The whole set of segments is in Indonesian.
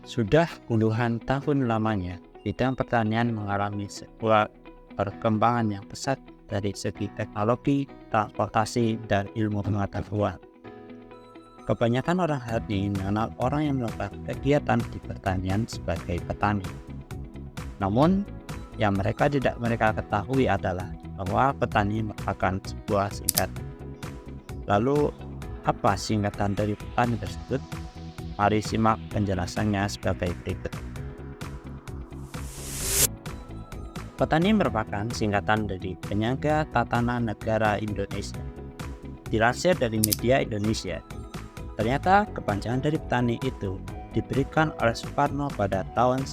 Sudah puluhan tahun lamanya, bidang pertanian mengalami sebuah perkembangan yang pesat dari segi teknologi, transportasi, dan ilmu pengetahuan. Kebanyakan orang hari ini mengenal orang yang melakukan kegiatan di pertanian sebagai petani. Namun, yang mereka ketahui adalah bahwa petani merupakan sebuah singkatan. Lalu, apa singkatan dari petani tersebut? Mari simak penjelasannya sebagai berikut. Petani merupakan singkatan dari Penyangga Tatanan Negara Indonesia. Dilansir dari media Indonesia, ternyata kepanjangan dari petani itu diberikan oleh Soekarno pada tahun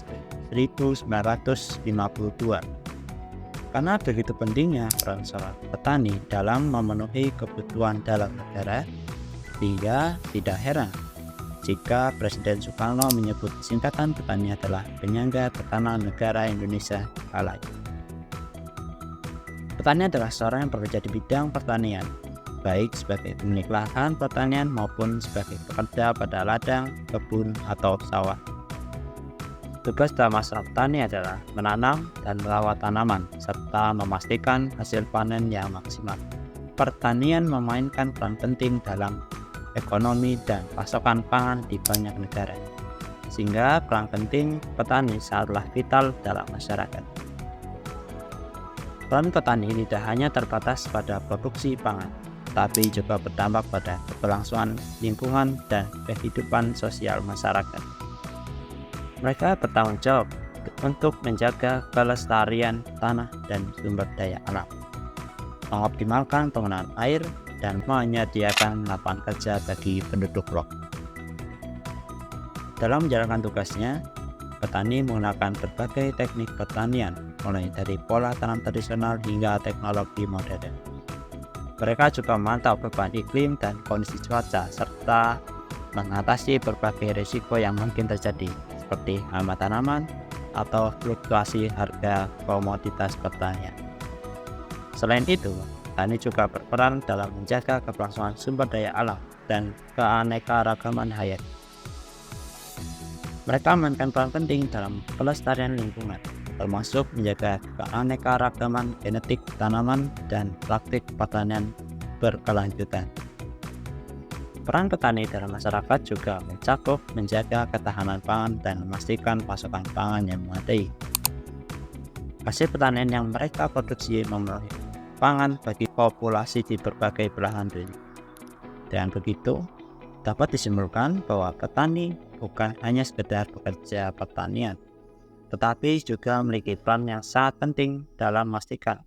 1952. Karena begitu pentingnya peran seorang petani dalam memenuhi kebutuhan dalam negara, sehingga tidak heran jika Presiden Soekarno menyebut singkatan petani adalah Penyangga Tatanan Negara Indonesia kala itu. Petani adalah seorang yang bekerja di bidang pertanian, baik sebagai pemilik lahan pertanian maupun sebagai pekerja pada ladang, kebun, atau sawah. Tugas utama seorang petani adalah menanam dan merawat tanaman, serta memastikan hasil panen yang maksimal. Pertanian memainkan peran penting dalam ekonomi dan pasokan pangan di banyak negara, sehingga peran penting petani sangatlah vital dalam masyarakat. Peran petani tidak hanya terbatas pada produksi pangan, tapi juga berdampak pada keberlangsungan lingkungan dan kehidupan sosial masyarakat. Mereka bertanggung jawab untuk menjaga kelestarian tanah dan sumber daya alam, mengoptimalkan penggunaan air, dan menyediakan lapangan kerja bagi penduduk lokal. Dalam menjalankan tugasnya, petani menggunakan berbagai teknik pertanian, mulai dari pola tanam tradisional hingga teknologi modern. Mereka juga memantau perubahan iklim dan kondisi cuaca, serta mengatasi berbagai risiko yang mungkin terjadi, seperti hama tanaman atau fluktuasi harga komoditas pertanian. Selain itu, petani juga berperan dalam menjaga keberlangsungan sumber daya alam dan keanekaragaman hayati. Mereka memainkan peran penting dalam pelestarian lingkungan, termasuk menjaga keanekaragaman genetik tanaman dan praktik pertanian berkelanjutan. Peran petani dalam masyarakat juga mencakup menjaga ketahanan pangan dan memastikan pasokan pangan yang memadai. Hasil pertanian yang mereka produksi memenuhi pangan bagi populasi di berbagai belahan dunia. Dengan begitu, dapat disimpulkan bahwa petani bukan hanya sekedar pekerja pertanian, tetapi juga memiliki peran yang sangat penting dalam memastikan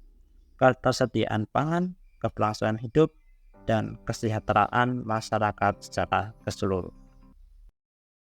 ketersediaan pangan, keberlangsungan hidup, dan kesejahteraan masyarakat secara keseluruhan.